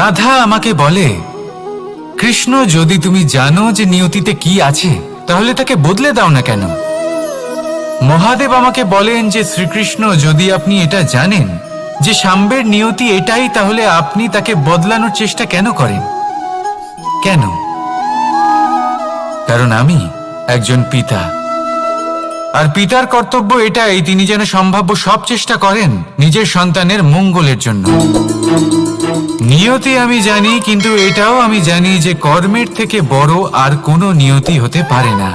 রাধা আমাকে বলে, কৃষ্ণ, যদি তুমি জানো যে নিয়তিতে কি আছে তাহলে তাকে বদলে দাও না কেন? মহাদেব আমাকে বলেন যে শ্রীকৃষ্ণ, যদি আপনি এটা জানেন যে সাম্বের নিয়তি এটাই, তাহলে আপনি তাকে বদলানোর চেষ্টা কেন করেন? কেন? কারণ আমি একজন পিতা, আর পিতার কর্তব্য এটাই, তিনি যেন সম্ভাব্য সব চেষ্টা করেন নিজের সন্তানের মঙ্গলের জন্য। নিয়তি আমি জানি, কিন্তু এটাও আমি জানি যে কর্মের থেকে বড় আর কোনো নিয়তি হতে পারে না।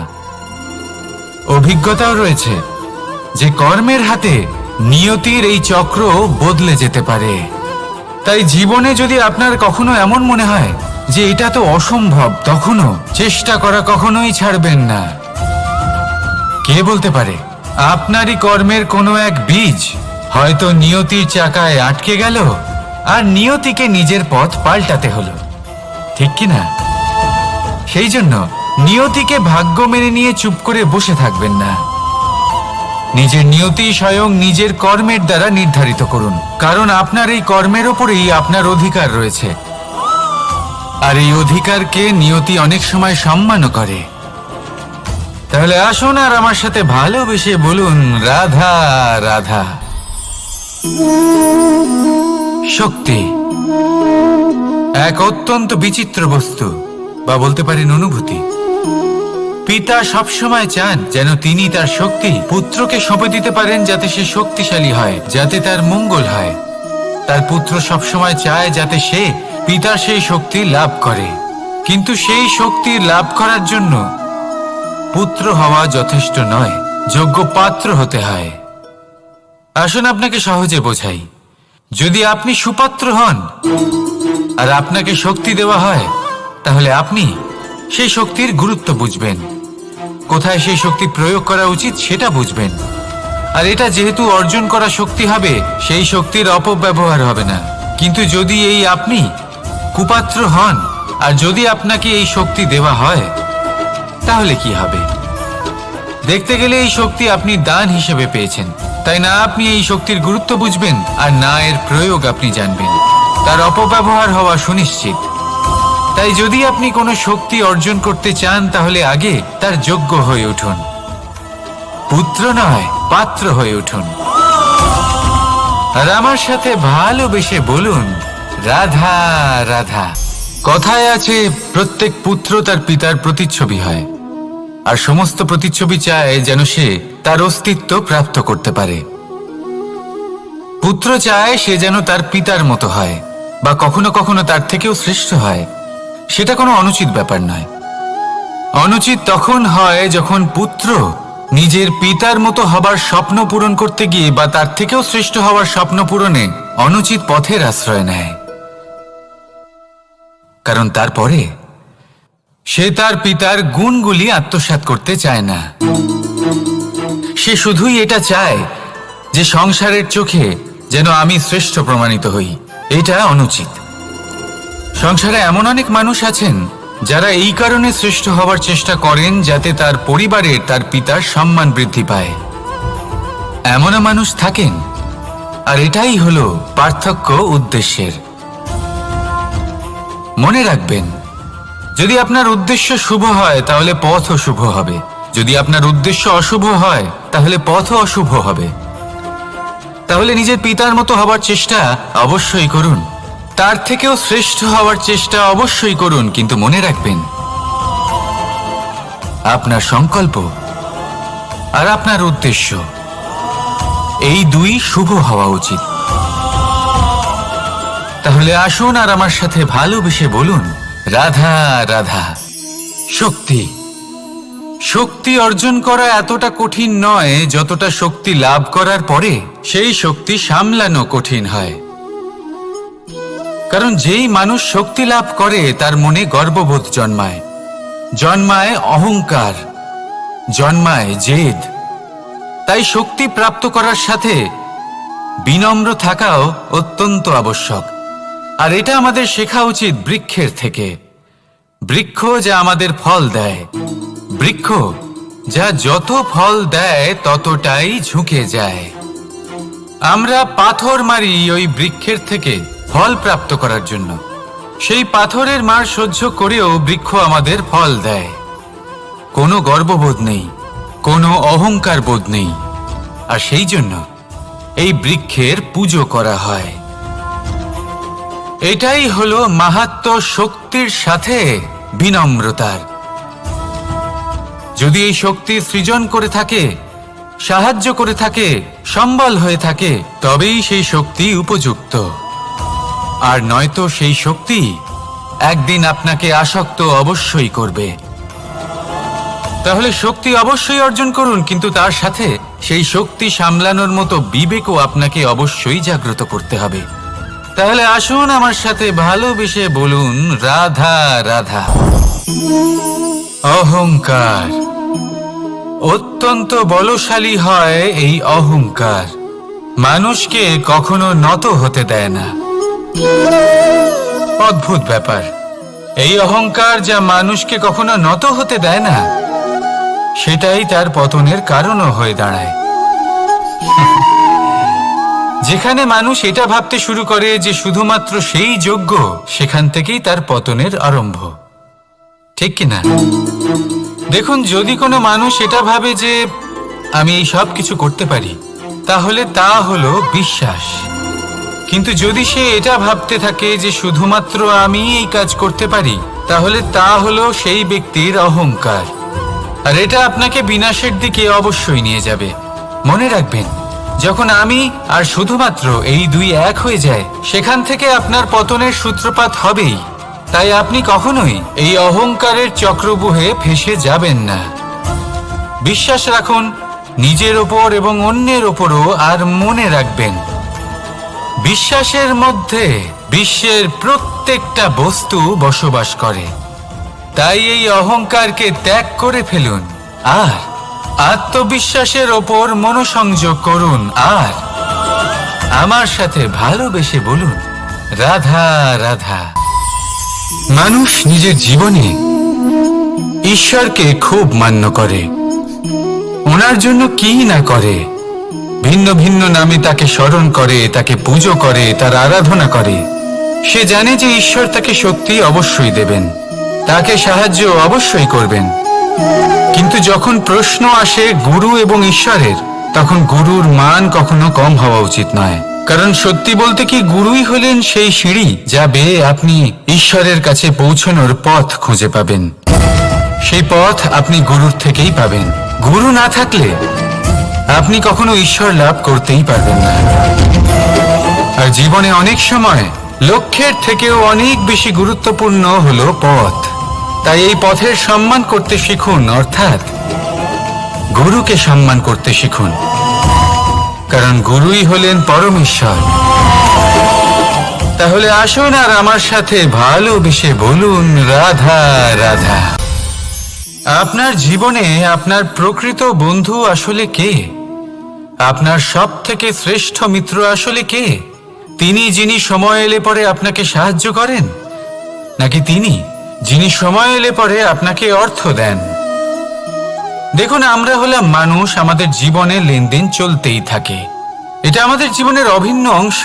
অভিজ্ঞতাও রয়েছে যে কর্মের হাতে নিয়তির এই চক্র বদলে যেতে পারে। তাই জীবনে যদি আপনার কখনো এমন মনে হয় যে এটা তো অসম্ভব, তখনও চেষ্টা করা কখনোই ছাড়বেন না। কে বলতে পারে আপনারই কর্মের কোনো এক বীজ হয়তো নিয়তির চাকায় আটকে গেল আর নিয়তিকে নিজের পথ পাল্টাতে হলো, ঠিক কি না? সেই জন্য নিয়তিকে ভাগ্য মেনে নিয়ে চুপ করে বসে থাকবেন না। নিজের নিয়তি স্বয়ং নিজের কর্মের দ্বারা নির্ধারিত করুন, কারণ আপনার এই কর্মের ওপরেই আপনার অধিকার রয়েছে, আর এই অধিকারকে নিয়তি অনেক সময় সম্মানও করে। তাহলে আসুন আর আমার সাথে ভালোবেসে বলুন, রাধা রাধা। শক্তি এক অত্যন্ত বিচিত্র বস্তু, বা বলতে পারেন অনুভূতি। পিতা সবসময় চান যেন তিনি তার শক্তি পুত্রকে সঁপে দিতে পারেন, যাতে সে শক্তিশালী হয়, যাতে তার মঙ্গল হয়। তার পুত্র সবসময় চায় যাতে সে পিতার সেই শক্তি লাভ করে, কিন্তু সেই শক্তি লাভ করার জন্য পুত্র হওয়া যথেষ্ট নয়, যোগ্য পাত্র হতে হয়। আসুন আপনাকে সহজে বোঝাই। যদি আপনি সুপাত্র হন আর আপনাকে শক্তি দেওয়া হয়, তাহলে আপনি সেই শক্তির গুরুত্ব বুঝবেন, কোথায় সেই শক্তি প্রয়োগ করা উচিত সেটা বুঝবেন। আর এটা যেহেতু অর্জন করা শক্তি হবে, সেই শক্তির অপব্যবহার হবে না। কিন্তু যদি এই আপনি কুপাত্র হন আর যদি আপনাকে এই শক্তি দেওয়া হয়, তাহলে কি হবে? দেখতে গেলে এই শক্তি আপনি দান হিসেবে পেয়েছেন, তাই না আপনি এই শক্তির গুরুত্ব বুঝবেন আর না এর প্রয়োগ আপনি জানবেন। তার অপব্যবহার হওয়া সুনিশ্চিত। তাই যদি আপনি কোনো শক্তি অর্জন করতে চান, তাহলে আগে তার যোগ্য হয়ে উঠুন। পুত্র নয়, পাত্র হয়ে উঠুন। আর আমার সাথে ভালোবেসে বলুন, রাধা রাধা। কথায় আছে, প্রত্যেক পুত্র তার পিতার প্রতিচ্ছবি হয়, আর সমস্ত প্রতিচ্ছবি চায় যেন সে তার অস্তিত্ব প্রাপ্ত করতে পারে। পুত্র চায় সে যেন তার পিতার মতো হয়, বা কখনো কখনো তার থেকেও শ্রেষ্ঠ হয়। সেটা কোনো অনুচিত ব্যাপার নয়। অনুচিত তখন হয় যখন পুত্র নিজের পিতার মতো হবার স্বপ্ন পূরণ করতে গিয়ে বা তার থেকেও শ্রেষ্ঠ হওয়ার স্বপ্ন পূরণে অনুচিত পথের আশ্রয় নেয়, কারণ তারপরে সে তার পিতার গুণগুলি আত্মসাৎ করতে চায় না। সে শুধুই এটা চায় যে সংসারের চোখে যেন আমি শ্রেষ্ঠ প্রমাণিত হই। এটা অনুচিত। সংসারে এমন অনেক মানুষ আছেন যারা এই কারণে শ্রেষ্ঠ হওয়ার চেষ্টা করেন যাতে তার পরিবারের তার পিতার সম্মান বৃদ্ধি পায়। এমনও মানুষ থাকেন, আর এটাই হলো পার্থক্য উদ্দেশ্যের। মনে রাখবেন, যদি আপনার উদ্দেশ্য শুভ হয় তাহলে পথও শুভ হবে, যদি আপনার উদ্দেশ্য অশুভ হয় তাহলে পথও অশুভ হবে। তাহলে নিজের পিতার মতো হবার চেষ্টা অবশ্যই করুন, তার থেকেও শ্রেষ্ঠ হওয়ার চেষ্টা অবশ্যই করুন, কিন্তু মনে রাখবেন আপনার সংকল্প আর আপনার উদ্দেশ্য এই দুই শুভ হওয়া উচিত। তাহলে আসুন আর আমার সাথে ভালোবেসে বলুন, রাধা রাধা। শক্তি শক্তি অর্জন করা এতটা কঠিন নয় যতটা শক্তি লাভ করার পরে সেই শক্তি সামলানো কঠিন হয়। কারণ যেই মানুষ শক্তি লাভ করে তার মনে গর্ববোধ জন্মায়, জন্মায় অহংকার, জন্মায় জেদ। তাই শক্তি প্রাপ্ত করার সাথে বিনম্র থাকাও অত্যন্ত আবশ্যক। আর এটা আমাদের শেখা উচিত বৃক্ষের থেকে। বৃক্ষ যা আমাদের ফল দেয়, বৃক্ষ যা যত ফল দেয় ততটাই ঝুঁকে যায়। আমরা পাথর মারি ওই বৃক্ষের থেকে ফল প্রাপ্ত করার জন্য, সেই পাথরের মার সহ্য করেও বৃক্ষ আমাদের ফল দেয়। কোনো গর্ববোধ নেই, কোনো অহংকার বোধ নেই, আর সেই জন্য এই বৃক্ষের পুজো করা হয়। এটাই হলো মাহাত্ম্য শক্তির সাথে বিনম্রতার। যদি এই শক্তি সৃজন করে থাকে, সাহায্য করে থাকে, সম্বল হয়ে থাকে, তবেই সেই শক্তি উপযুক্ত। আর নয়তো সেই শক্তি একদিন আপনাকে আসক্ত অবশ্যই করবে। তাহলে শক্তি অবশ্যই অর্জন করুন, কিন্তু তার সাথে সেই শক্তি সামলানোর মতো বিবেকও আপনাকে অবশ্যই জাগ্রত করতে হবে। তাহলে আসুন আমার সাথে ভালোবেসে বলুন, রাধা রাধা। অহংকার অত্যন্ত বলশালী হয়। এই অহংকার মানুষকে কখনো নত হতে দেয় না। অদ্ভুত ব্যাপার, এই অহংকার যা মানুষকে কখনো নত হতে দেয় না, সেটাই তার পতনের কারণও হয়ে দাঁড়ায়। যেখানে মানুষ এটা ভাবতে শুরু করে যে শুধুমাত্র সেই যোগ্য, সেখান থেকেই তার পতনের আরম্ভ। ঠিক কিনা? দেখুন, যদি কোনো মানুষ এটা ভাবে যে আমি এই সব কিছু করতে পারি, তাহলে তা হলো বিশ্বাস। কিন্তু যদি সে এটা ভাবতে থাকে যে শুধুমাত্র আমি এই কাজ করতে পারি, তাহলে তা হলো সেই ব্যক্তির অহংকার। আর এটা আপনাকে বিনাশের দিকে অবশ্যই নিয়ে যাবে। মনে রাখবেন, যখন আমি আর শুধুমাত্র এই দুই এক হয়ে যায়, সেখান থেকে আপনার পতনের সূত্রপাত হবেই। তাই আপনি কখনোই এই অহংকারের চক্রব্যূহে ফেঁসে যাবেন না। বিশ্বাস রাখুন নিজের ওপর এবং অন্যের ওপরও। আর মনে রাখবেন, বিশ্বাসের মধ্যে বিশ্বের প্রত্যেকটা বস্তু বসবাস করে। তাই এই অহংকারকে ত্যাগ করে ফেলুন আর আত্মবিশ্বাসের ওপর মনোসংযোগ করুন। আর আমার সাথে ভালোবেসে বলুন, রাধা রাধা। মানুষ নিজের জীবনে ঈশ্বরকে খুব মান্য করে, ওনার জন্য কি না করে। ভিন্ন ভিন্ন নামে তাকে স্মরণ করে, তাকে পুজো করে, তার আরাধনা করে। সে জানে যে ঈশ্বর তাকে শক্তি অবশ্যই দেবেন, তাকে সাহায্য অবশ্যই করবেন। কিন্তু যখন প্রশ্ন আসে গুরু এবং ঈশ্বরের, তখন গুরুর মান কখনো কম হওয়া উচিত নয়। কারণ সত্যি বলতে কি, গুরুই হলেন সেই সিঁড়ি যা বেয়ে আপনি ঈশ্বরের কাছে পৌঁছানোর পথ খুঁজে পাবেন। সেই পথ আপনি গুরুর থেকেই পাবেন। গুরু না থাকলে আপনি কখনো ঈশ্বর লাভ করতেই পারবেন না। আর জীবনে অনেক সময় লক্ষ্যের থেকেও অনেক বেশি গুরুত্বপূর্ণ হলো পথ। তাই এই পথের সম্মান করতে শিখুন, অর্থাৎ গুরুকে সম্মান করতে শিখুন। কারণ গুরুই হলেন পরমেশ্বর। তাহলে আসুন আর আমার সাথে ভালোবেসে বলুন, রাধা রাধা। আপনার জীবনে আপনার প্রকৃত বন্ধু আসলে কে? আপনার সব থেকে শ্রেষ্ঠ মিত্র আসলে কে? তিনি যিনি সময় এলে পরে আপনাকে সাহায্য করেন, নাকি তিনি যিনি সময় এলে পরে আপনাকে অর্থ দেন? দেখুন, আমরা হলাম মানুষ, আমাদের জীবনে লেনদেন চলতেই থাকে। এটা আমাদের জীবনের অভিন্ন অংশ।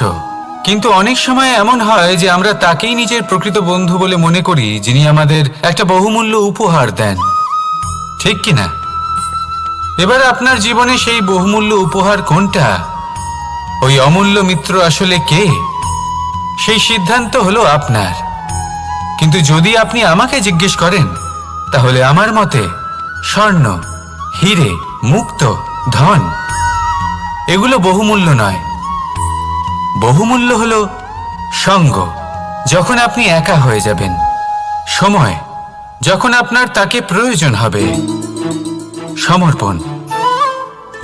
কিন্তু অনেক সময় এমন হয় যে আমরা তাকেই নিজের প্রকৃত বন্ধু বলে মনে করি, যিনি আমাদের একটা বহুমূল্য উপহার দেন। ঠিক কিনা? এবার আপনার জীবনে সেই বহুমূল্য উপহার কোনটা, ওই অমূল্য মিত্র আসলে কে, সেই সিদ্ধান্ত হলো আপনার। কিন্তু যদি আপনি আমাকে জিজ্ঞেস করেন, তাহলে আমার মতে স্বর্ণ, হিরে, মুক্ত, ধন এগুলো বহুমূল্য নয়। বহুমূল্য হলো সঙ্গ, যখন আপনি একা হয়ে যাবেন। সময়, যখন আপনার তাকে প্রয়োজন হবে। সমর্পণ,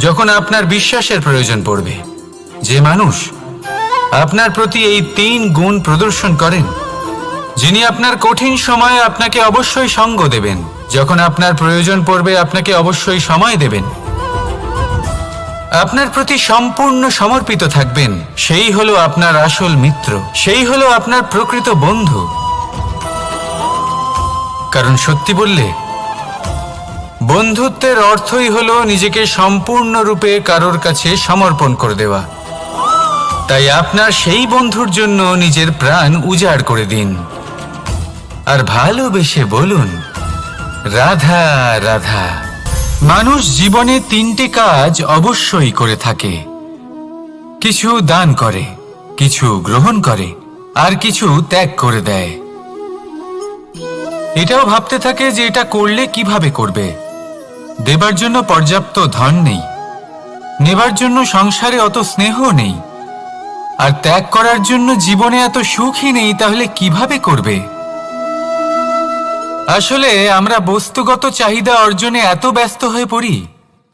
যখন আপনার বিশ্বাসের প্রয়োজন পড়বে। যে মানুষ আপনার প্রতি এই 3 গুণ প্রদর্শন করেন, যিনি আপনার কঠিন সময়ে আপনাকে অবশ্যই সঙ্গ দেবেন, যখন আপনার প্রয়োজন পড়বে আপনাকে অবশ্যই সময় দেবেন, আপনার প্রতি সম্পূর্ণ সমর্পিত থাকবেন, সেই হলো আপনার আসল মিত্র, সেই হলো আপনার প্রকৃত বন্ধু। কারণ সত্যি বললে, বন্ধুত্বের অর্থই হলো নিজেকে সম্পূর্ণরূপে কারোর কাছে সমর্পণ করে দেওয়া। তাই আপনার সেই বন্ধুর জন্য নিজের প্রাণ উজাড় করে দিন। আর ভালোবেসে বলুন, রাধা রাধা। মানুষ জীবনে তিনটে কাজ অবশ্যই করে থাকে, কিছু দান করে, কিছু গ্রহণ করে, আর কিছু ত্যাগ করে দেয়। এটাও ভাবতে থাকে যে এটা করলে কিভাবে করবে। দেবার জন্য পর্যাপ্ত ধন নেই, নেবার জন্য সংসারে অত স্নেহ নেই, আর ত্যাগ করার জন্য জীবনে এত সুখই নেই, তাহলে কিভাবে করবে? আসলে আমরা বস্তুগত চাহিদা অর্জনে এত ব্যস্ত হয়ে পড়ি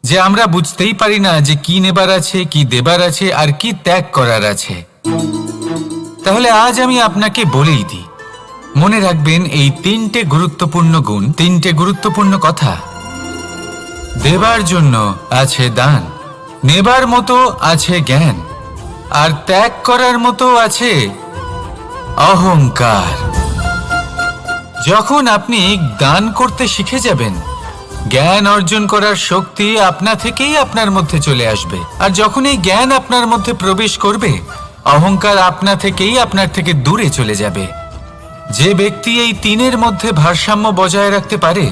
যে আমরা বুঝতেই পারি না যে কি নেবার আছে, কি দেবার আছে, আর কি ত্যাগ করার আছে। তাহলে আজ আমি আপনাকে বলেই দিই, মনে রাখবেন এই তিনটে গুরুত্বপূর্ণ গুণ, তিনটে গুরুত্বপূর্ণ কথা। দেবার জন্য আছে দান, নেবার মতো আছে জ্ঞান, আর ত্যাগ করার মতো আছে অহংকার। যখন আপনি দান করতে শিখে যাবেন, জ্ঞান অর্জন করার শক্তি আপনা থেকেই আপনার মধ্যে চলে আসবে। আর যখন এই জ্ঞান আপনার মধ্যে প্রবেশ করবে, অহংকার আপনা থেকেই আপনার থেকে দূরে চলে যাবে। যে ব্যক্তি এই তিনের মধ্যে ভারসাম্য বজায় রাখতে পারে,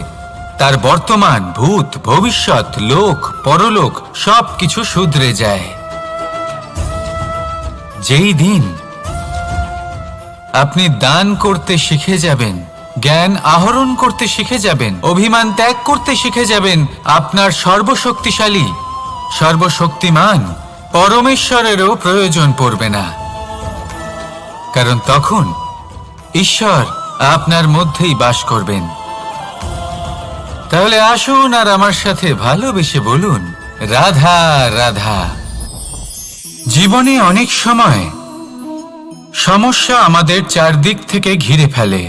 তার বর্তমান, ভূত, ভবিষ্যৎ, লোক, পরলোক সবকিছু শুধরে যায়। যেই দিন আপনি দান করতে শিখে যাবেন, জ্ঞান আহরণ করতে শিখে যাবেন, অভিমান ত্যাগ করতে শিখে যাবেন, আপনার সর্বশক্তিশালী, সর্বশক্তিমান পরমেশ্বরেরও প্রয়োজন পড়বে না। কারণ তখন ঈশ্বর আপনার মধ্যেই বাস করবেন। তাহলে আসুন আর আমার সাথে ভালোবেসে বলুন, রাধা রাধা। জীবনে অনেক সময় সমস্যা আমাদের চারদিক থেকে ঘিরে ফেলে।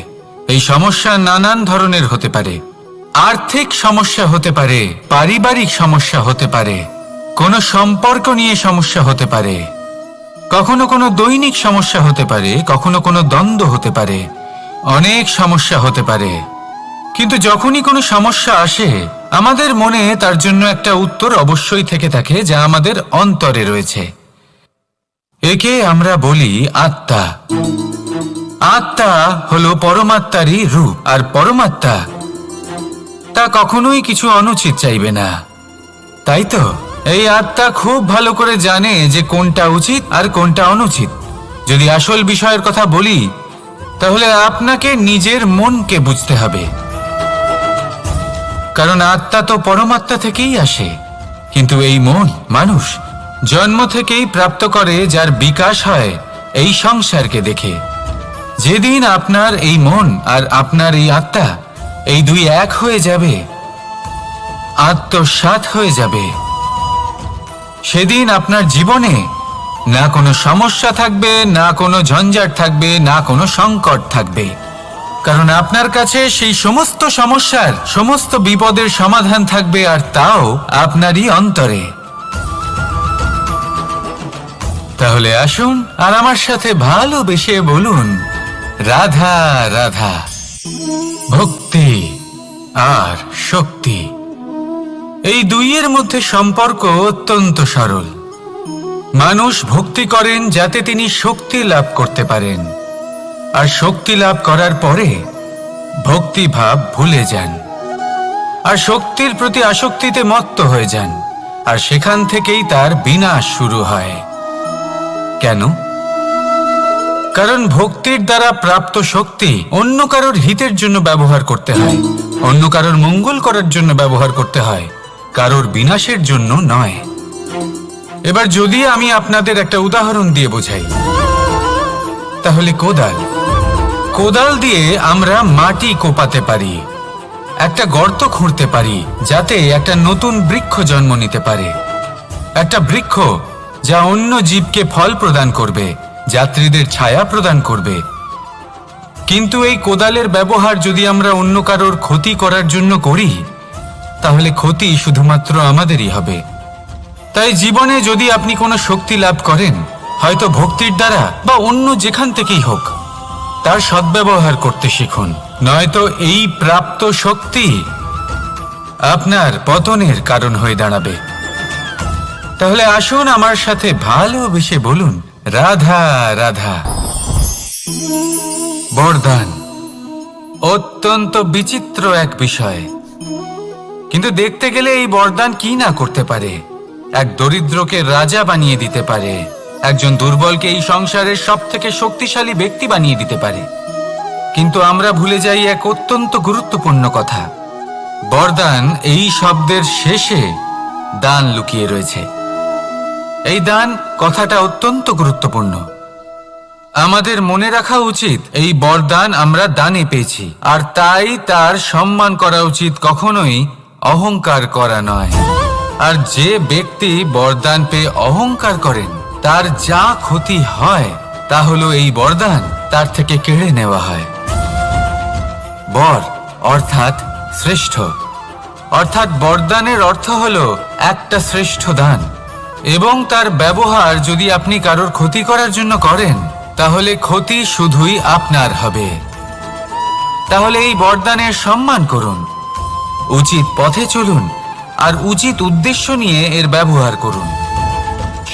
এই সমস্যা নানান ধরনের হতে পারে। আর্থিক সমস্যা হতে পারে, পারিবারিক সমস্যা হতে পারে, কোনো সম্পর্ক নিয়ে সমস্যা হতে পারে, কখনো কোনো দৈনিক সমস্যা হতে পারে, কখনো কোনো দ্বন্দ্ব হতে পারে, অনেক সমস্যা হতে পারে। কিন্তু যখনই কোনো সমস্যা আসে, আমাদের মনে তার জন্য একটা উত্তর অবশ্যই থেকে থাকে, যা আমাদের অন্তরে রয়েছে। একে আমরা বলি আত্মা। আত্মা হলো পরমাত্মারই রূপ, আর পরমাত্মা তা কখনোই কিছু অনুচিত চাইবে না, তাই তো? এই আত্মা খুব ভালো করে জানে যে কোনটা উচিত আর কোনটা অনুচিত। যদি আসল বিষয়ের কথা বলি, তাহলে আপনাকে নিজের মনকে বুঝতে হবে। কারণ আত্মা তো পরমাত্মা থেকেই আসে। কিন্তু এই মন মানুষ জন্ম থেকেই প্রাপ্ত করে, যার বিকাশ হয় এই সংসারকে দেখে। যেদিন আপনার এই মন আর আপনার এই আত্মা, এই দুই এক হয়ে যাবে, আত্মসাৎ হয়ে যাবে, সেদিন আপনার জীবনে না কোনো সমস্যা থাকবে, না কোনো ঝঞ্ঝাট থাকবে, না কোনো সংকট থাকবে। কারণ আপনার কাছে সেই সমস্ত সমস্যার, সমস্ত বিপদের সমাধান থাকবে, আর তাও আপনারই অন্তরে। তাহলে আসুন আর আমার সাথে ভালোবেসে বলুন, রাধা রাধা। ভক্তি আর শক্তি, এই দুইয়ের মধ্যে সম্পর্ক অত্যন্ত সরল। মানুষ ভক্তি করেন যাতে তিনি শক্তি লাভ করতে পারেন, আর শক্তি লাভ করার পরে ভক্তি ভাব ভুলে যান, আর শক্তির প্রতি আসক্তিতে মত্ত হয়ে যান, আর সেখান থেকেই তার বিনাশ শুরু হয়। কেন? কারণ ভক্তির দ্বারা প্রাপ্ত শক্তি অন্য কারোর হিতের জন্য ব্যবহার করতে হয়, অন্য কারোর মঙ্গল করার জন্য ব্যবহার করতে হয়, কারোর বিনাশের জন্য নয়। এবার যদি আমি আপনাদের একটা উদাহরণ দিয়ে বোঝাই, তাহলে কোদাল দিয়ে আমরা মাটি কোপাতে পারি, একটা গর্ত খুঁড়তে পারি, যাতে একটা নতুন বৃক্ষ জন্ম নিতে পারে। একটা বৃক্ষ যা অন্য জীবকে ফল প্রদান করবে, যাত্রীদের ছায়া প্রদান করবে। কিন্তু এই কোদালের ব্যবহার যদি আমরা অন্য কারোর ক্ষতি করার জন্য করি, তাহলে ক্ষতি শুধুমাত্র আমাদেরই হবে। তাই জীবনে যদি আপনি কোনো শক্তি লাভ করেন, হয়তো ভক্তির দ্বারা বা অন্য যেখান থেকেই হোক, তার সদ্ব্যবহার করতে শিখুন, নয়তো এই প্রাপ্ত শক্তি আপনার পতনের কারণ হয়ে দাঁড়াবে। তাহলে আসুন আমার সাথে ভালোবেসে বলুন, রাধা রাধা। বরদান, অত্যন্ত বিচিত্র এক বিষয়। কিন্তু দেখতে গেলে এই বরদান কি না করতে পারে। এক দরিদ্রকে রাজা বানিয়ে দিতে পারে, একজন দুর্বলকে এই সংসারের সব থেকে শক্তিশালী ব্যক্তি বানিয়ে দিতে পারে। কিন্তু আমরা ভুলে যাই এক অত্যন্ত গুরুত্বপূর্ণ কথা। বরদান এই শব্দের শেষে দান লুকিয়ে রয়েছে। এই দান কথাটা অত্যন্ত গুরুত্বপূর্ণ। আমাদের মনে রাখা উচিত এই বরদান আমরা দানে পেয়েছি, আর তাই তার সম্মান করা উচিত, কখনোই অহংকার করা নয়। আর যে ব্যক্তি বরদান পেয়ে অহংকার করেন তার যা ক্ষতি হয় তা হলো এই বরদান তার থেকে কেড়ে নেওয়া হয়। বর অর্থাৎ শ্রেষ্ঠ, অর্থাৎ বরদানের অর্থ হলো একটা শ্রেষ্ঠ দান, এবং তার ব্যবহার যদি আপনি কারোর ক্ষতি করার জন্য করেন তাহলে ক্ষতি শুধুই আপনার হবে। তাহলে এই বরদানের সম্মান করুন, উচিত পথে চলুন, আর উচিত উদ্দেশ্য নিয়ে এর ব্যবহার করুন।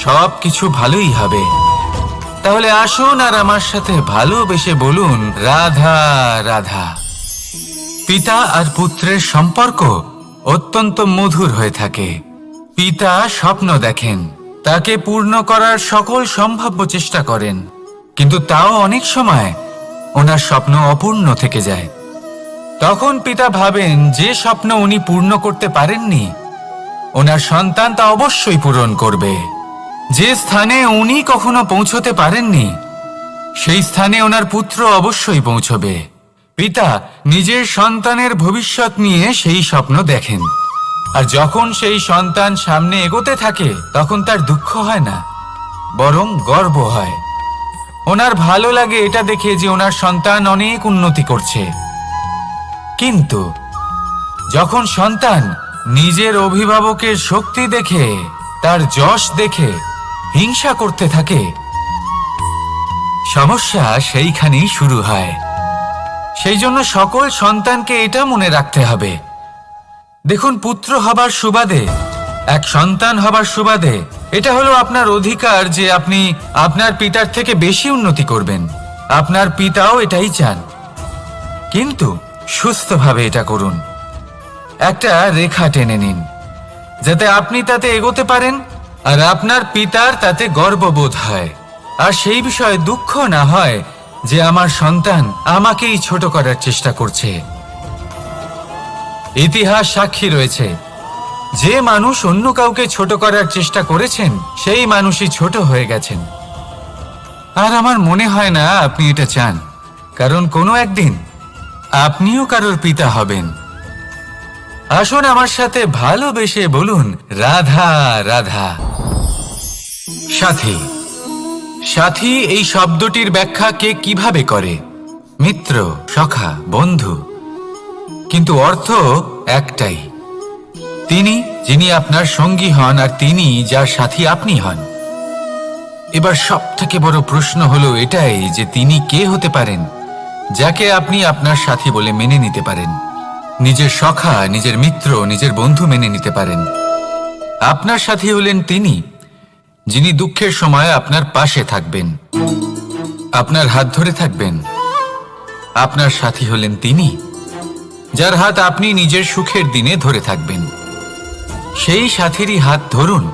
সব কিছু ভালোই হবে। তাহলে আসুন আর আমার সাথে ভালোবেসে বলুন, রাধা রাধা। পিতা আর পুত্রের সম্পর্ক অত্যন্ত মধুর হয়ে থাকে। পিতা স্বপ্ন দেখেন, তাকে পূর্ণ করার সকল সম্ভাব্য চেষ্টা করেন, কিন্তু তাও অনেক সময় ওনার স্বপ্ন অপূর্ণ থেকে যায়। তখন পিতা ভাবেন যে স্বপ্ন উনি পূর্ণ করতে পারেননি ওনার সন্তান তা অবশ্যই পূরণ করবে। যে স্থানে উনি কখনো পৌঁছতে পারেননি সেই স্থানে ওনার পুত্র অবশ্যই পৌঁছবে। পিতা নিজের সন্তানের ভবিষ্যৎ নিয়ে সেই স্বপ্ন দেখেন, আর যখন সেই সন্তান সামনে এগোতে থাকে তখন তার দুঃখ হয় না, বরং গর্ব হয়। ওনার ভালো লাগে এটা দেখে যে ওনার সন্তান অনেক উন্নতি করছে। কিন্তু যখন সন্তান নিজের অভিভাবকের শক্তি দেখে, তার যশ দেখে হিংসা করতে থাকে, সমস্যা সেইখানেই শুরু হয়। সেই জন্য সকল সন্তানকে এটা মনে রাখতে হবে, দেখুন, পুত্র হবার সুবাদে, এক সন্তান হবার সুবাদে এটা হলো আপনার অধিকার যে আপনি আপনার পিতার থেকে বেশি উন্নতি করবেন। আপনার পিতাও এটাই চান, কিন্তু সুস্থভাবে এটা করুন। একটা রেখা টেনে নিন যাতে আপনি তাতে এগোতে পারেন আর আপনার পিতার তাতে গর্ববোধ হয়, আর সেই বিষয়ে দুঃখ না হয় যে আমার সন্তান আমাকেই ছোট করার চেষ্টা করছে। ইতিহাস সাক্ষী রয়েছে, যে মানুষ অন্য কাউকে ছোট করার চেষ্টা করেছেন সেই মানুষই ছোট হয়ে গেছেন। আর আমার মনে হয় না আপনি এটা চান, কারণ কোনো একদিন আপনিও কারোর পিতা হবেন। আসুন আমার সাথে ভালোবেসে বলুন, রাধা রাধা। সাথী। সাথী এই শব্দটির ব্যাখ্যা কে কিভাবে করে? মিত্র, সখা, বন্ধু, কিন্তু অর্থ একটাই। তিনি যিনি আপনার সঙ্গী হন আর তিনি যার সাথী আপনি হন। এবার সব থেকে বড় প্রশ্ন হলো এটাই যে তিনি কে হতে পারেন যাকে আপনি আপনার সাথী বলে মেনে নিতে পারেন, নিজের সখা, নিজের মিত্র, নিজের বন্ধু মেনে নিতে পারেন। আপনার সাথী হলেন তিনি যিনি দুঃখের সময় আপনার পাশে থাকবেন, আপনার হাত ধরে থাকবেন। আপনার সাথী হলেন তিনি যার হাত আপনি নিজের সুখের দিনে ধরে থাকবেন। সেই সাথীরই হাত ধরুন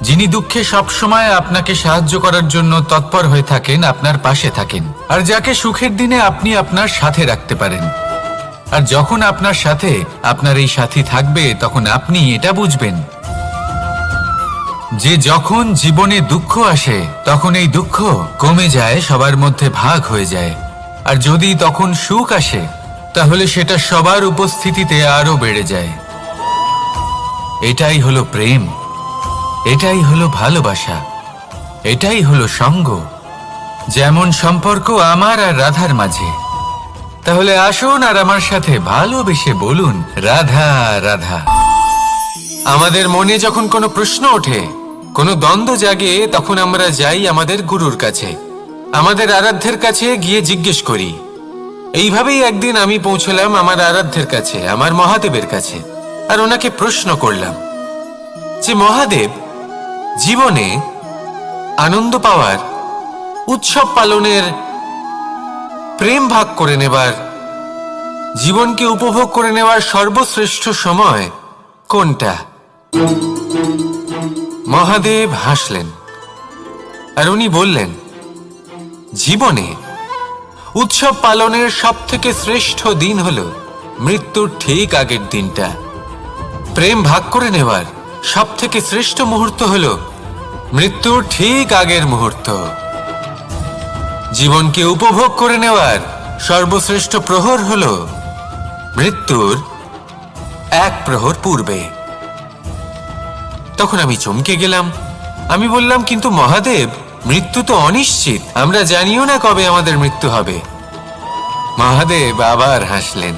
যিনি দুঃখে সবসময় আপনাকে সাহায্য করার জন্য তৎপর হয়ে থাকেন, আপনার পাশে থাকেন, আর যাকে সুখের দিনে আপনি আপনার সাথে রাখতে পারেন। আর যখন আপনার সাথে আপনার এই সাথী থাকবে তখন আপনি এটা বুঝবেন যে যখন জীবনে দুঃখ আসে তখন এই দুঃখ কমে যায়, সবার মধ্যে ভাগ হয়ে যায়। আর যদি তখন সুখ আসে তাহলে সেটা সবার উপস্থিতিতে আরো বেড়ে যায়। এটাই হলো প্রেম, এটাই হলো ভালোবাসা, এটাই হলো সঙ্গ, যেমন সম্পর্ক আমার আর রাধার মাঝে। তাহলে আসুন আর আমার সাথে ভালোবেসে বলুন, রাধা রাধা। আমাদের মনে যখন কোনো প্রশ্ন ওঠে, কোনো দ্বন্দ্ব জাগে, তখন আমরা যাই আমাদের গুরুর কাছে, আমাদের আরাধ্যের কাছে গিয়ে জিজ্ঞেস করি। এইভাবেই একদিন আমি পৌঁছলাম আমার আরাধ্যের কাছে, আমার মহাদেবের কাছে, আর ওনাকে প্রশ্ন করলাম যে মহাদেব, জীবনে আনন্দ পাওয়ার, উৎসব পালনের, প্রেম ভাগ করে নেবার জীবনকে উপভোগ করে নেওয়ার সর্বশ্রেষ্ঠ সময় কোনটা? মহাদেব হাসলেন আর উনি বললেন, জীবনে উৎসব পালনের সবথেকে শ্রেষ্ঠ দিন হলো মৃত্যুর ঠিক আগের দিনটা। প্রেম ভাগ করে নেওয়ার সবথেকে শ্রেষ্ঠ মুহূর্ত হলো মৃত্যুর ঠিক আগের মুহূর্ত। জীবনকে উপভোগ করে নেওয়ার সর্বশ্রেষ্ঠ প্রহর হলো মৃত্যুর এক প্রহর পূর্বে। তখন আমি চমকে গেলাম। আমি বললাম, কিন্তু মহাদেব, মৃত্যু তো অনিশ্চিত, আমরা জানিও না কবে আমাদের মৃত্যু হবে। মহাদেব আবার হাসলেন।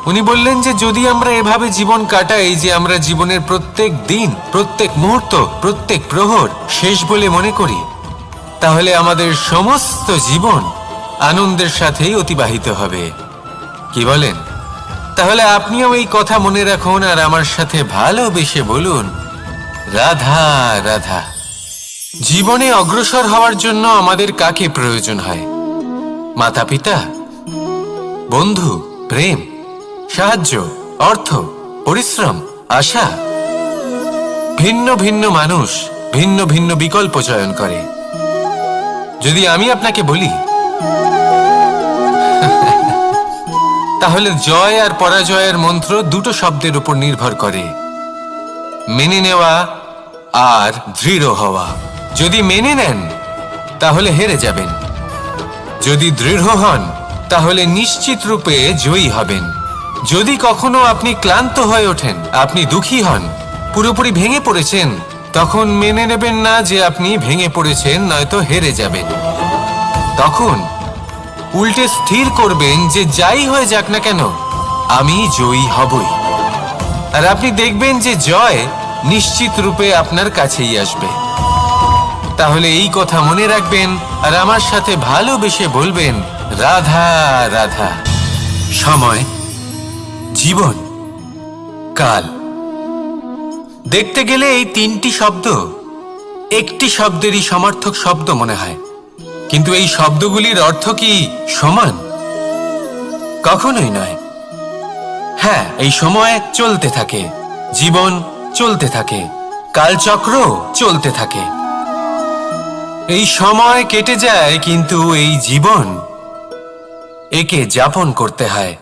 উনি বললেন যে যদি আমরা এভাবে জীবন কাটাই যে আমরা জীবনের প্রত্যেক দিন, প্রত্যেক মুহূর্ত, প্রত্যেক প্রহর শেষ বলে মনে করি, তাহলে আমাদের সমস্ত জীবন আনন্দের সাথেই অতিবাহিত হবে। কি বলেন? তাহলে আপনিও এই কথা মনে রাখুন আর আমার সাথে ভালোবেসে বলুন, রাধা রাধা। জীবনে অগ্রসর হওয়ার জন্য আমাদের কাকে প্রয়োজন হয়? মাতা পিতা, বন্ধু, প্রেম, সাহায্য, অর্থ, পরিশ্রম, আশা। ভিন্ন ভিন্ন মানুষ ভিন্ন ভিন্ন বিকল্প চয়ন করে। যদি আমি আপনাকে বলি, তাহলে জয় আর পরাজয়ের মন্ত্র দুটো শব্দের উপর নির্ভর করে, মেনে নেওয়া আর দৃঢ় হওয়া। যদি মেনে নেন তাহলে হেরে যাবেন, যদি দৃঢ় হন তাহলে নিশ্চিত রূপে জয়ী হবেন। যদি কখনো আপনি ক্লান্ত হয়ে ওঠেন, আপনি দুঃখী হন, পুরোপুরি ভেঙে পড়েছেন, তখন মেনে নেবেন না যে আপনি ভেঙে পড়েছেন, নয়তো হেরে যাবেন। তখন উল্টে স্থির করবেন যে যাই হয়ে যাক না কেন, আমি জয়ী হবই। আর আপনি দেখবেন যে জয় নিশ্চিত রূপে আপনার কাছেই আসবে। তাহলে এই কথা মনে রাখবেন আর আমার সাথে ভালোবেসে বলবেন, রাধা রাধা। সময়, জীবন, কাল। দেখতে গেলে এই তিনটি শব্দ একটি শব্দেরই সমার্থক শব্দ মনে হয়, কিন্তু এই শব্দগুলির অর্থ কি সমান? কখনোই নয়। হ্যাঁ, এই সময় চলতে থাকে, জীবন চলতে থাকে, কালচক্র চলতে থাকে। এই সময় কেটে যায়, কিন্তু এই জীবন, একে যাপন করতে হয়।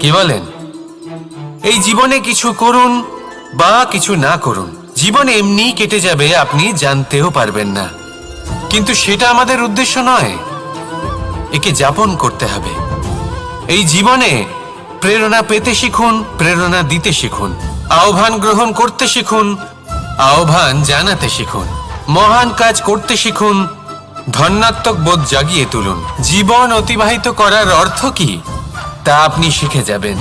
কি বলেন? এই জীবনে কিছু করুন বা কিছু না করুন, জীবন এমনি কেটে যাবে, আপনি জানতেও পারবেন না। কিন্তু সেটা আমাদের উদ্দেশ্য নয়, একে যাপন করতে হবে। এই জীবনে প্রেরণা পেতে শিখুন, প্রেরণা দিতে শিখুন, আহ্বান গ্রহণ করতে শিখুন, আহ্বান জানাতে শিখুন, মহান কাজ করতে শিখুন, ধন্যাত্মক বোধ জাগিয়ে তুলুন। জীবন অতিবাহিত করার অর্থ কি তা আপনি শিখে যাবেন।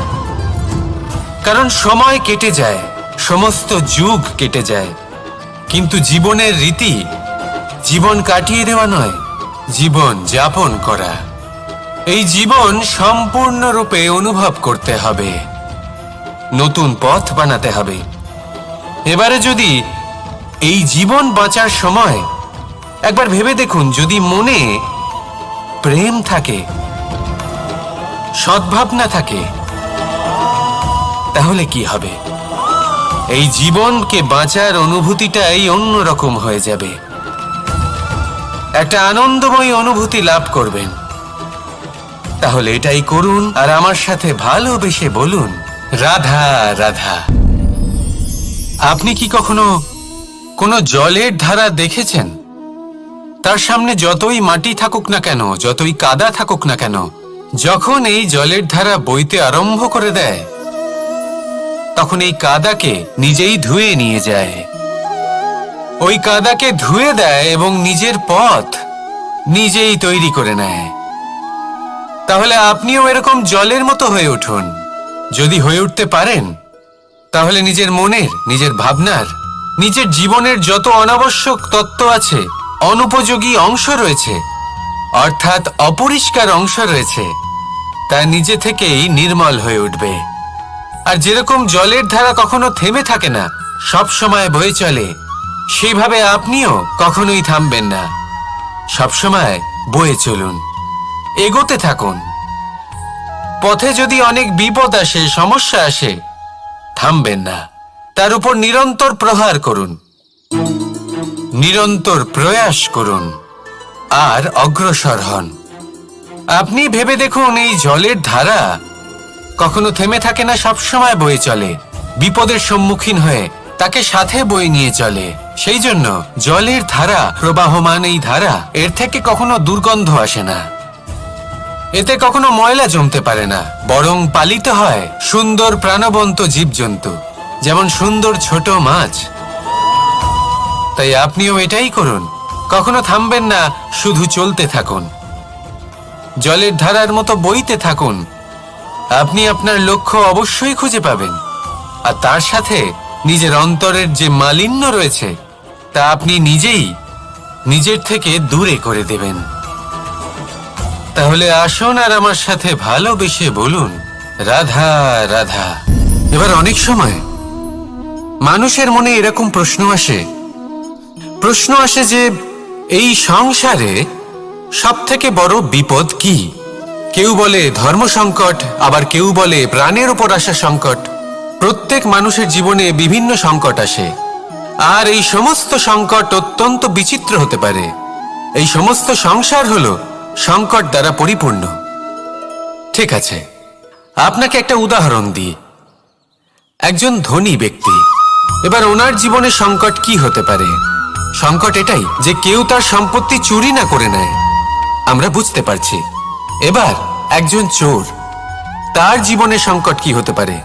কারণ সময় কেটে যায়, সমস্ত যুগ কেটে যায়, কিন্তু জীবনের রীতি জীবন কাটিয়ে দেওয়া নয়, জীবন যাপন করা। এই জীবন সম্পূর্ণরূপে অনুভব করতে হবে, নতুন পথ বানাতে হবে। এবারে যদি এই জীবন বাঁচার সময় একবার ভেবে দেখুন, যদি মনে প্রেম থাকে, সদ্ভাবনা থাকে, তাহলে কি হবে? এই জীবনকে বাঁচার অনুভূতিটাই অন্যরকম হয়ে যাবে, একটা আনন্দময় অনুভূতি লাভ করবেন। তাহলে এটাই করুন আর আমার সাথে ভালোবেসে বলুন, রাধা রাধা। আপনি কি কখনো কোনো জলের ধারা দেখেছেন? তার সামনে যতই মাটি থাকুক না কেন, যতই কাদা থাকুক না কেন, যখন এই জলের ধারা বইতে আরম্ভ করে দেয়, তখন এই কাদাকে নিজেই ধুয়ে নিয়ে যায়। ওই কাদাকে ধুয়ে দেয় এবং নিজের পথ নিজেই তৈরি করে নেয়। তাহলে আপনিও এরকম জলের মতো হয়ে উঠুন। যদি হয়ে উঠতে পারেন, তাহলে নিজের মনের, নিজের ভাবনার, নিজের জীবনের যত অনাবশ্যক তত্ত্ব আছে, অনুপযোগী অংশ রয়েছে, অর্থাৎ অপরিষ্কার অংশ রয়েছে, তা নিজে থেকেই নির্মল হয়ে উঠবে। আর যেরকম জলের ধারা কখনো থেমে থাকে না, সব সময় বয়ে চলে, সেইভাবে আপনিও কখনোই থামবেন না, সবসময় বয়ে চলুন, এগোতে থাকুন। পথে যদি অনেক বিপদ আসে, সমস্যা আসে, থামবেন না, তার উপর নিরন্তর প্রহার করুন, নিরন্তর প্রয়াস করুন আর অগ্রসর হন। আপনি ভেবে দেখুন, এই জলের ধারা কখনো থেমে থাকে না, সবসময় বয়ে চলে, বিপদের সম্মুখীন হয়ে তাকে সাথে বয়ে নিয়ে চলে। সেই জন্য জলের ধারা, প্রবাহমান এই ধারা, এর থেকে কখনো দুর্গন্ধ আসে না, এতে কখনো ময়লা জমতে পারে না, বরং পালিত হয় সুন্দর প্রাণবন্ত জীবজন্তু, যেমন সুন্দর ছোট মাছ। তাই আপনিও এটাই করুন, কখনো থামবেন না, শুধু চলতে থাকুন, জলের ধারার মতো বইতে থাকুন। আপনি আপনার লক্ষ্য অবশ্যই খুঁজে পাবেন, আর তার সাথে নিজের অন্তরের যে মালিন্য রয়েছে তা আপনি নিজেই নিজের থেকে দূরে করে দেবেন। তাহলে আসুন আর আমার সাথে ভালোবেসে বলুন, রাধা রাধা। এবার অনেক সময় মানুষের মনে এরকম প্রশ্ন আসে যে এই সংসারে সবথেকে বড় বিপদ কি? কেউ বলে ধর্ম সংকট, আবার কেউ বলে প্রাণের উপর আসা সংকট। প্রত্যেক মানুষের জীবনে বিভিন্ন সংকট আসে, আর এই সমস্ত সংকট অত্যন্ত বিচিত্র হতে পারে। এই সমস্ত সংসার হলো সংকট দ্বারা পরিপূর্ণ। ঠিক আছে, আপনাকে একটা উদাহরণ দিই। একজন ধনী ব্যক্তি, এবার ওনার জীবনে সংকট কি হতে পারে? সংকট এটাই যে কেউ তার সম্পত্তি চুরি না করে নেয়, আমরা বুঝতে পারছি। এবার একজন চোর, তার জীবনে সংকট কি হতে পারে?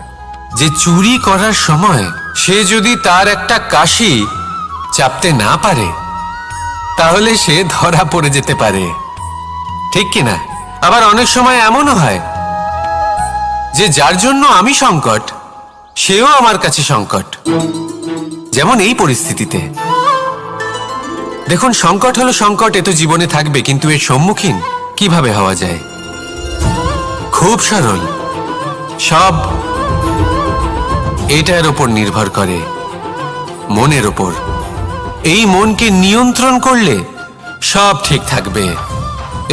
যে চুরি করার সময় সে যদি তার একটা কাশি চাপতে না পারে, তাহলে সে ধরা পড়ে যেতে পারে, ঠিক কিনা? আবার অনেক সময় এমনও হয় যে যার জন্য আমি সংকট, সেও আমার কাছে সংকট। যেমন এই পরিস্থিতিতে দেখুন, সংকট হলো সংকট, এ তো জীবনে থাকবে, কিন্তু এর সম্মুখীন কিভাবে হওয়া যায়? খুব সরল, সব এটার উপর নির্ভর করে, মনের উপর। এই মনকে নিয়ন্ত্রণ করলে সব ঠিক থাকবে।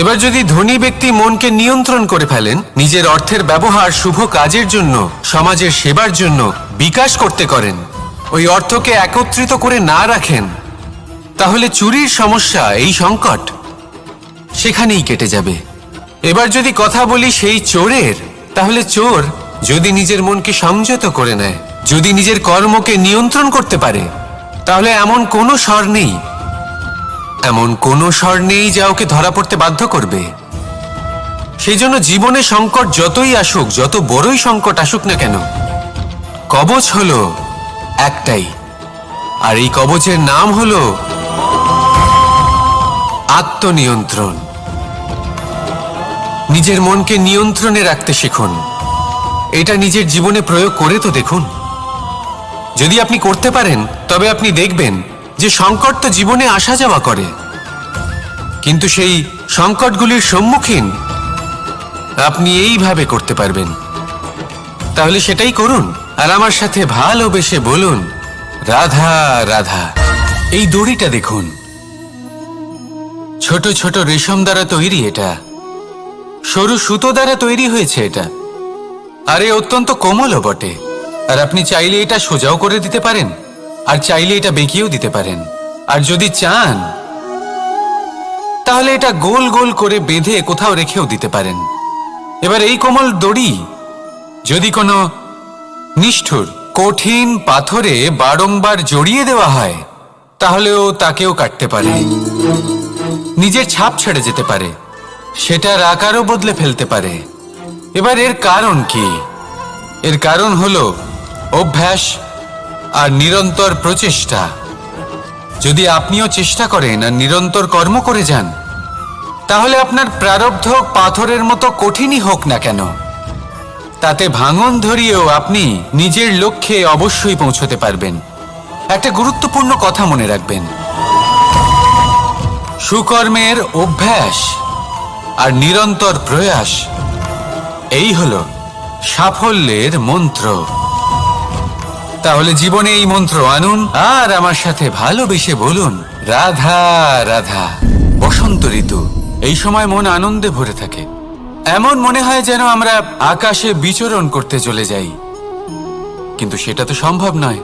এবার যদি ধনী ব্যক্তি মনকে নিয়ন্ত্রণ করে ফেলেন, নিজের অর্থের ব্যবহার শুভ কাজের জন্য, সমাজের সেবার জন্য বিকাশ করতে করেন, ওই অর্থকে একত্রিত করে না রাখেন, তাহলে চুরির সমস্যা, এই সংকট সেখানেই কেটে যাবে। এবার যদি কথা বলি সেই চোরের, তাহলে চোর যদি নিজের মনকে সংযত করে নেয়, যদি নিজের কর্মকে নিয়ন্ত্রণ করতে পারে, তাহলে এমন কোনো স্বর নেই, এমন কোনো স্বর নেই যা ওকে ধরা পড়তে বাধ্য করবে। সেই জন্য জীবনে সংকট যতই আসুক, যত বড়ই সংকট আসুক না কেন, কবচ হলো একটাই, আর এই কবচের নাম হলো আত্মনিয়ন্ত্রণ। নিজের মনকে নিয়ন্ত্রণে রাখতে শিখুন। এটা নিজের জীবনে প্রয়োগ করে তো দেখুন। যদি আপনি করতে পারেন, তবে আপনি দেখবেন যে সংকট তো জীবনে আসা যাওয়া করে, কিন্তু সেই সংকটগুলির সম্মুখীন আপনি এইভাবে করতে পারবেন। তাহলে সেটাই করুন, আর আমার সাথে ভালোবেসে বলুন, রাধা রাধা। এই দড়িটা দেখুন, ছোট ছোট রেশম দ্বারা তৈরি, এটা সরু সুতো দ্বারা তৈরি হয়েছে এটা, আর এ অত্যন্ত কোমলও বটে। আর আপনি চাইলে এটা সোজাও করে দিতে পারেন, আর চাইলে এটা বেঁকিয়েও দিতে পারেন, আর যদি চান তাহলে এটা গোল গোল করে বেঁধে কোথাও রেখেও দিতে পারেন। এবার এই কোমল দড়ি যদি কোনো নিষ্ঠুর কঠিন পাথরে বারংবার জড়িয়ে দেওয়া হয়, তাহলেও তাকেও কাটতে পারে, নিজের ছাপ ছেড়ে যেতে পারে, সেটার আকারও বদলে ফেলতে পারে। এবার এর কারণ কি? এর কারণ হলো অভ্যাস আর নিরন্তর প্রচেষ্টা। যদি আপনিও চেষ্টা করেন আর নিরন্তর কর্ম করে যান, তাহলে আপনার প্রারব্ধ পাথরের মতো কঠিনই হোক না কেন, তাতে ভাঙন ধরিয়েও আপনি নিজের লক্ষ্যে অবশ্যই পৌঁছতে পারবেন। একটা গুরুত্বপূর্ণ কথা মনে রাখবেন, সুকর্মের অভ্যাস আর নিরন্তর প্রয়াস, এই হলো সাফল্যের মন্ত্র। তাহলে জীবনে এই মন্ত্র আনুন, আর আমার সাথে ভালোবেসে বলুন, রাধা রাধা। বসন্ত ঋতু, এই সময় মন আনন্দে ভরে থাকে, এমন মনে হয় যেন আমরা আকাশে বিচরণ করতে চলে যাই, কিন্তু সেটা তো সম্ভব নয়।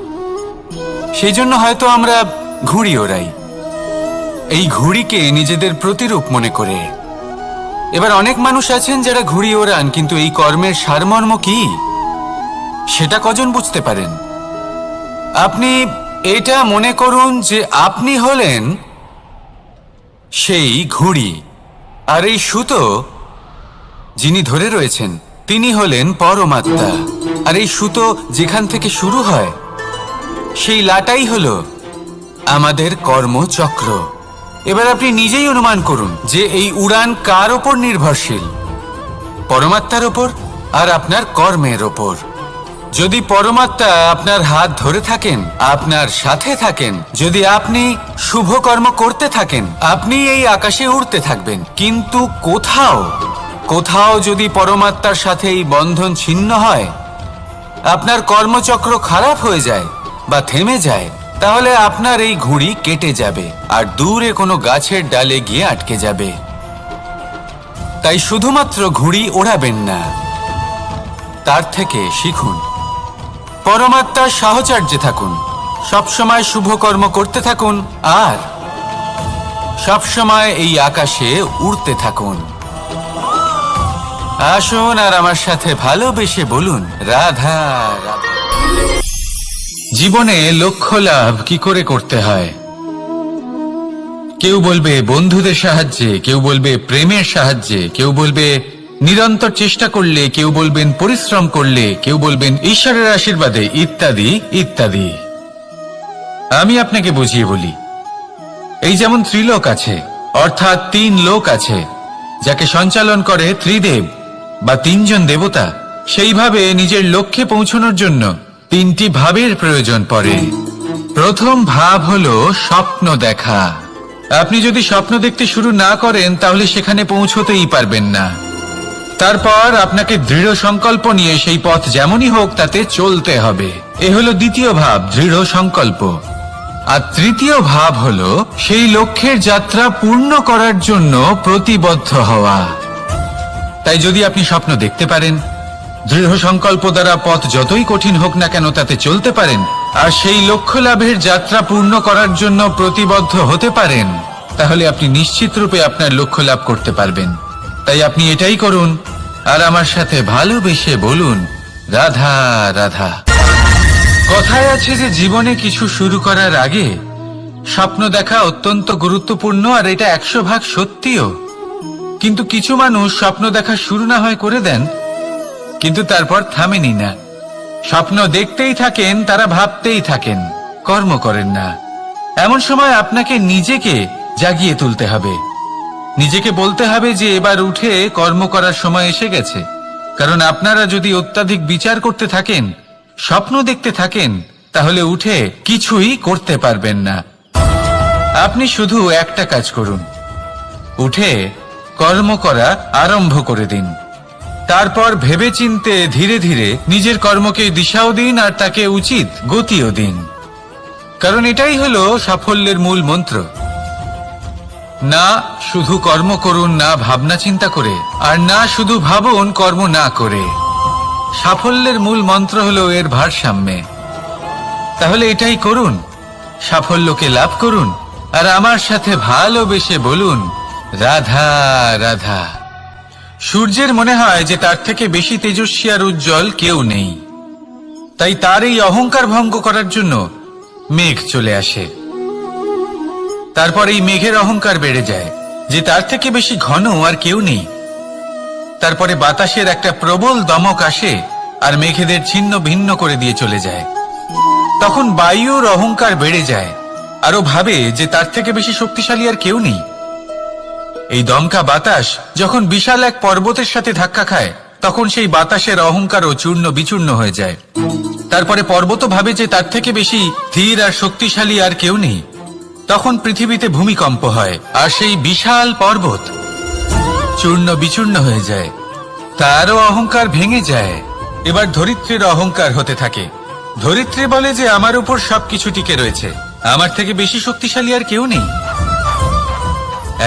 সেই জন্য হয়তো আমরা ঘুড়ি ওড়াই, এই ঘুড়িকে নিজেদের প্রতিরূপ মনে করে। এবার অনেক মানুষ আছেন যারা ঘুড়ি ওড়ান, কিন্তু এই কর্মের সারমর্ম কি সেটা কজন বুঝতে পারেন? আপনি এটা মনে করুন যে আপনি হলেন সেই ঘুড়ি, আর এই সুতো যিনি ধরে রয়েছেন তিনি হলেন পরমাত্মা। আর এই সুতো যেখান থেকে শুরু হয় সেই লাটাই হলো আমাদের কর্মচক্র। এবার আপনি নিজেই অনুমান করুন যে এই উড়ান কার ওপর নির্ভরশীল? পরমাত্মার ওপর আর আপনার কর্মের ওপর। যদি পরমাত্মা আপনার হাত ধরে থাকেন, আপনার সাথে থাকেন, যদি আপনি শুভ কর্ম করতে থাকেন, আপনি এই আকাশে উড়তে থাকবেন। কিন্তু কোথাও কোথাও যদি পরমাত্মার সাথে এই বন্ধন ছিন্ন হয়, আপনার কর্মচক্র খারাপ হয়ে যায় বা থেমে যায়, তাহলে আপনার এই ঘুড়ি কেটে যাবে আর দূরে কোনো গাছের ডালে গিয়ে আটকে যাবে। তাই শুধুমাত্র ঘুড়ি ওড়াবেন না, তার থেকে শিখুন। পরমাত্মার সাহচর্যে থাকুন, সবসময় শুভ কর্ম করতে থাকুন আর সবসময় এই আকাশে উড়তে থাকুন। আসুন আর আমার সাথে ভালোবেসে বলুন, রাধা রাধা। জীবনে লক্ষ্য লাভ কি করে করতে হয়? কেউ বলবে বন্ধুদের সাহায্যে, কেউ বলবে প্রেমের সাহায্যে, কেউ বলবে নিরন্তর চেষ্টা করলে, কেউ বলবেন পরিশ্রম করলে, কেউ বলবেন ঈশ্বরের আশীর্বাদে, ইত্যাদি ইত্যাদি। আমি আপনাকে বুঝিয়ে বলি, এই যেমন ত্রিলোক আছে, অর্থাৎ 3 লোক আছে, যাকে সঞ্চালন করে ত্রিদেব বা 3 জন দেবতা। সেইভাবে নিজের লক্ষ্যে পৌঁছানোর জন্য 3টি ভাবের প্রয়োজন পড়ে। প্রথম ভাব হলো স্বপ্ন দেখা। আপনি যদি স্বপ্ন দেখতে শুরু না করেন তাহলে সেখানে পৌঁছতেই পারবেন না। তারপর আপনাকে দৃঢ় সংকল্প নিয়ে সেই পথ যেমনই হোক তাতে চলতে হবে। এ হলো দ্বিতীয় ভাব, দৃঢ় সংকল্প। আর তৃতীয় ভাব হলো সেই লক্ষ্যের যাত্রা পূর্ণ করার জন্য প্রতিবদ্ধ হওয়া। তাই যদি আপনি স্বপ্ন দেখতে পারেন, দৃঢ় সংকল্প দ্বারা পথ যতই কঠিন হোক না কেন তাতে চলতে পারেন, আর সেই লক্ষ্য লাভের যাত্রা পূর্ণ করার জন্য প্রতিবদ্ধ হতে পারেন, তাহলে আপনি নিশ্চিত রূপে আপনার লক্ষ্য লাভ করতে পারবেন। তাই আপনি এটাই করুন আর আমার সাথে ভালোবেসে বলুন, রাধা রাধা। কথায় আছে যে জীবনে কিছু শুরু করার আগে স্বপ্ন দেখা অত্যন্ত গুরুত্বপূর্ণ, আর এটা 100% সত্যিও। কিন্তু কিছু মানুষ স্বপ্ন দেখা শুরু না হয় করে দেন, কিন্তু তারপর থামেনি না। স্বপ্ন দেখতেই থাকেন, তারা ভাবতেই থাকেন, কর্ম করেন না। এমন সময় আপনাকে নিজেকে জাগিয়ে তুলতে হবে। নিজেকে বলতে হবে যে এবার উঠে কর্ম করার সময় এসে গেছে। কারণ আপনারা যদি অত্যাধিক বিচার করতে থাকেন, স্বপ্ন দেখতে থাকেন, তাহলে উঠে কিছুই করতে পারবেন না। আপনি শুধু একটা কাজ করুন, উঠে কর্ম করা আরম্ভ করে দিন। তারপর ভেবেচিন্তে ধীরে ধীরে নিজের কর্মকে দিশাও দিন আর তাকে উচিত গতিও দিন। কারণ এটাই হলো সাফল্যের মূল মন্ত্র। না শুধু কর্ম করুন না ভাবনা চিন্তা করে, আর না শুধু ভাবুন কর্ম না করে। সাফল্যের মূল মন্ত্র হলো এর ভারসাম্যে। তাহলে এটাই করুন, সাফল্যকে লাভ করুন আর আমার সাথে ভালোবেসে বলুন, রাধা রাধা। সূর্যের মনে হয় যে তার থেকে বেশি তেজস্বী আর উজ্জ্বল কেউ নেই। তাই তার এই অহংকার ভঙ্গ করার জন্য মেঘ চলে আসে। তারপর এই মেঘের অহংকার বেড়ে যায় যে তার থেকে বেশি ঘন আর কেউ নেই। তারপরে বাতাসের একটা প্রবল দমক আসে আর মেঘেদের ছিন্ন ভিন্ন করে দিয়ে চলে যায়। তখন বায়ুর অহংকার বেড়ে যায় আর ও ভাবে যে তার থেকে বেশি শক্তিশালী আর কেউ নেই। এই দমকা বাতাস যখন বিশাল এক পর্বতের সাথে ধাক্কা খায়, তখন সেই বাতাসের অহংকারও চূর্ণ বিচূর্ণ হয়ে যায়। তারপরে পর্বত ভাবে যে তার থেকে বেশি ধীর আর শক্তিশালী আর কেউ নেই। তখন পৃথিবীতে ভূমিকম্প হয় আর সেই বিশাল পর্বত চূর্ণ বিচূর্ণ হয়ে যায়, তারও অহংকার ভেঙে যায়। এবার ধরিত্রীর অহংকার হতে থাকে। ধরিত্রী বলে যে আমার উপর সবকিছু টিকে রয়েছে, আমার থেকে বেশি শক্তিশালী আর কেউ নেই।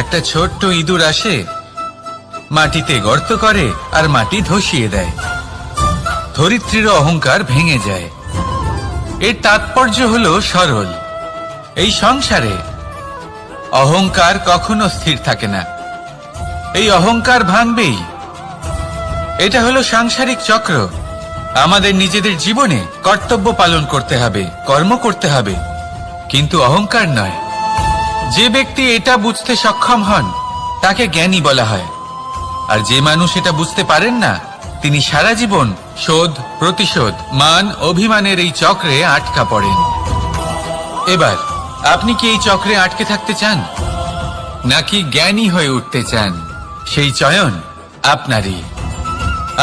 একটা ছোট্ট ইঁদুর আসে মাটিতে গর্ত করে আর মাটি ধসিয়ে দেয়। ধরিত্রীর অহংকার ভেঙে যায়। এর তাৎপর্য হলো সরল, এই সংসারে অহংকার কখনো স্থির থাকে না, এই অহংকার ভাঙবেই। এটা হলো সাংসারিক চক্র। আমাদের নিজেদের জীবনে কর্তব্য পালন করতে হবে, কর্ম করতে হবে, কিন্তু অহংকার নয়। যে ব্যক্তি এটা বুঝতে সক্ষম হন তাকে জ্ঞানী বলা হয়, আর যে মানুষ এটা বুঝতে পারেন না তিনি সারা জীবন শোধ প্রতিশোধ মান অভিমানের এই চক্রে আটকা পড়েন। এবার আপনি কি এই চক্রে আটকে থাকতে চান, নাকি জ্ঞানী হয়ে উঠতে চান? সেই চয়ন আপনারই।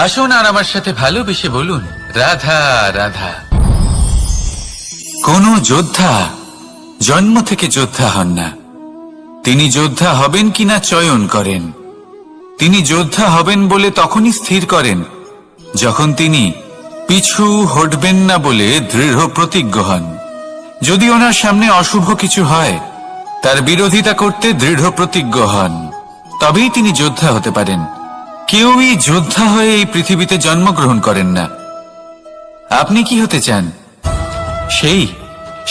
আসুন আর আমার সাথে ভালোবেসে বলুন, রাধা রাধা। কোন যোদ্ধা জন্ম থেকে যোদ্ধা হন না, তিনি যোদ্ধা হবেন কিনা চয়ন করেন। তিনি যোদ্ধা হবেন বলে তখনই স্থির করেন যখন তিনি পিছু হটবেন না বলে দৃঢ় প্রতিজ্ঞ হন। যদি ওনার সামনে অশুভ কিছু হয় তার বিরোধিতা করতে দৃঢ় প্রতিজ্ঞ হন, তবেই তিনি যোদ্ধা হতে পারেন। কেউই যোদ্ধা হয়ে এই পৃথিবীতে জন্মগ্রহণ করেন না। আপনি কি হতে চান?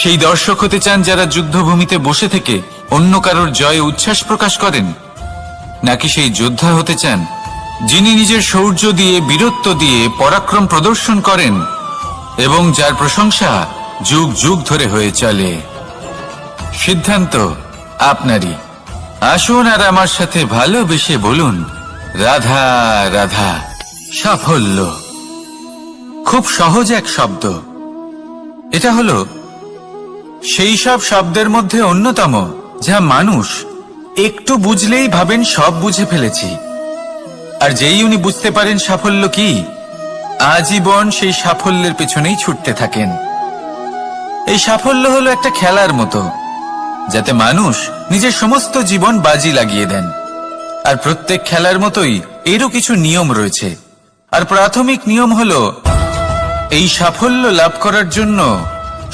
সেই দর্শক হতে চান যারা যুদ্ধভূমিতে বসে থেকে অন্য কারোর জয়ে উচ্ছ্বাস প্রকাশ করেন, নাকি সেই যোদ্ধা হতে চান যিনি নিজের শৌর্য দিয়ে বীরত্ব দিয়ে পরাক্রম প্রদর্শন করেন এবং যার প্রশংসা যুগ যুগ ধরে হয়ে চলে? সিদ্ধান্ত আপনারই। আসুন আর আমার সাথে ভালোবেসে বলুন, রাধা রাধা। সাফল্য খুব সহজ এক শব্দ। এটা হলো সেই সব শব্দের মধ্যে অন্যতম যা মানুষ একটু বুঝলেই ভাবেন সব বুঝে ফেলেছি, আর যেই উনি বুঝতে পারেন সাফল্য কি, আজীবন সেই সাফল্যের পেছনেই ছুটতে থাকেন। এই সাফল্য হলো একটা খেলার মতো, যাতে মানুষ নিজের সমস্ত জীবন বাজি লাগিয়ে দেন। আর প্রত্যেক খেলার মতোই এরও কিছু নিয়ম রয়েছে। আর প্রাথমিক নিয়ম হলো এই সাফল্য লাভ করার জন্য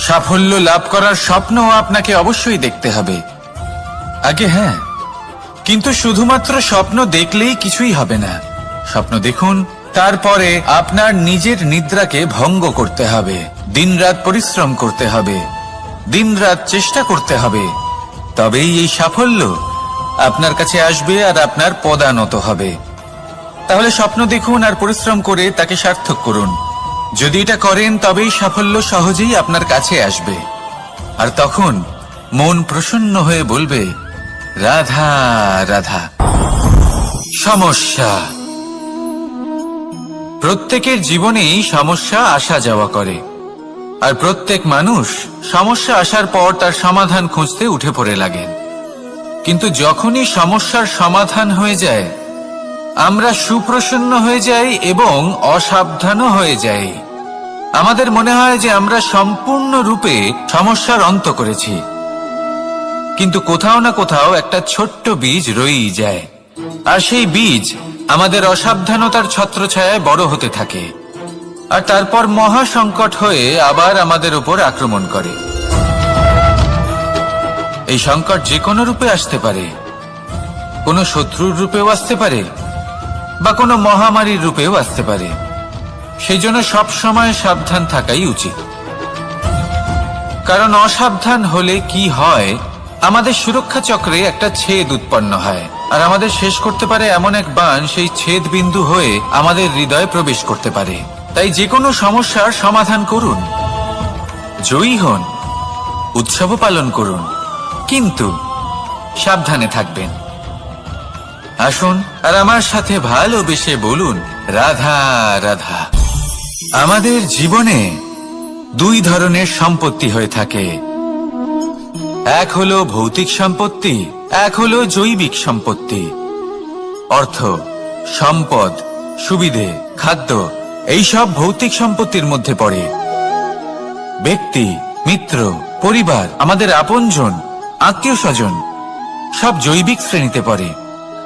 সাফল্য লাভ করার স্বপ্ন আপনাকে অবশ্যই দেখতে হবে আগে। হ্যাঁ, কিন্তু শুধুমাত্র স্বপ্ন দেখলেই কিছুই হবে না। স্বপ্ন দেখুন, তারপরে আপনার নিজের নিদ্রাকে ভঙ্গ করতে হবে, দিনরাত পরিশ্রম করতে হবে, দিনরাত চেষ্টা করতে হবে, তবেই এই সাফল্য আপনার কাছে আসবে আর আপনার পদানত হবে। তাহলে স্বপ্ন দেখুন আর পরিশ্রম করে তাকে সার্থক করুন। যদি এটা করেন তবেই সাফল্য সহজেই আপনার কাছে আসবে। আর তখন মন প্রসন্ন হয়ে বলবে, রাধা রাধা। সমস্যা প্রত্যেকের জীবনেই সমস্যা আসা যাওয়া করে, আর প্রত্যেক মানুষ সমস্যা আসার পর তার সমাধান খুঁজতে উঠে পড়ে লাগেন। কিন্তু যখনই সমস্যার সমাধান হয়ে যায় আমরা সুপ্রসন্ন হয়ে যাই এবং অসাবধানও হয়ে যাই। আমাদের মনে হয় যে আমরা সম্পূর্ণরূপে সমস্যার অন্ত করেছি, কিন্তু কোথাও না কোথাও একটা ছোট্ট বীজ রয়েই যায়, আর সেই বীজ আমাদের অসাবধানতার ছত্রছায়ায় বড় হতে থাকে, আর তারপর মহা সংকট হয়ে আবার আমাদের উপর আক্রমণ করে। এই সংকট যে কোনো রূপে আসতে পারে, কোনো শত্রুর রূপেও আসতে পারে, বা কোনো মহামারীর রূপেও আসতে পারে। সেই জন্য সব সময় সাবধান থাকাই উচিত, কারণ অসাবধান হলে কি হয়, আমাদের সুরক্ষা চক্রে একটা ছেদ উৎপন্ন হয়, আর আমাদের শেষ করতে পারে এমন এক বাণ সেই ছেদ বিন্দু হয়ে আমাদের হৃদয়ে প্রবেশ করতে পারে। তাই যে কোনো সমস্যার সমাধান করুন, জয়ী হন, উৎসব পালন করুন, কিন্তু সাবধানে থাকবেন। আসুন আর আমার সাথে ভালোবেসে বলুন, রাধা রাধা। আমাদের জীবনে দুই ধরনের সম্পত্তি হয়ে থাকে, এক হলো ভৌতিক সম্পত্তি, এক হলো জৈবিক সম্পত্তি। অর্থ, সম্পদ, সুবিধে, খাদ্য এইসব ভৌতিক সম্পত্তির মধ্যে পড়ে। ব্যক্তি, মিত্র, পরিবার, আমাদের আপনজন, আত্মীয় স্বজন সব জৈবিক শ্রেণীতে পড়ে।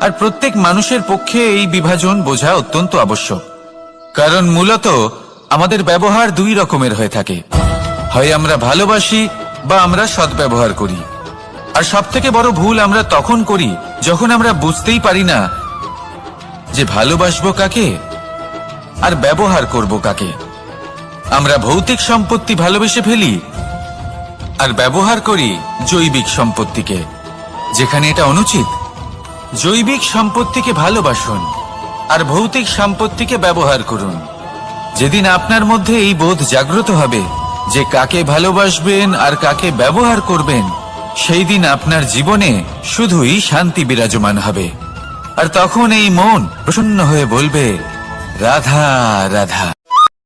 আর প্রত্যেক মানুষের পক্ষে এই বিভাজন বোঝা অত্যন্ত আবশ্যক, কারণ মূলত আমাদের ব্যবহার দুই রকমের হয়ে থাকে, হয় আমরা ভালোবাসি বা আমরা সদ্ব্যবহার করি। আর সবথেকে বড় ভুল আমরা তখন করি যখন আমরা বুঝতেই পারি না যে ভালোবাসবো কাকে আর ব্যবহার করব কাকে। আমরা ভৌতিক সম্পত্তি ভালোবেসে ফেলি আর ব্যবহার করি জৈবিক সম্পত্তিকে, যেখানে এটা অনুচিত। জৈবিক সম্পত্তিকে ভালোবাসুন আর ভৌতিক সম্পত্তিকে ব্যবহার করুন। যেদিন আপনার মধ্যে এই বোধ জাগ্রত হবে যে কাকে ভালোবাসবেন আর কাকে ব্যবহার করবেন, সেই দিন আপনার জীবনে শুধুই শান্তি বিরাজমান হবে। আর তখন এই মন প্রসন্ন হয়ে বলবে, রাধা রাধা।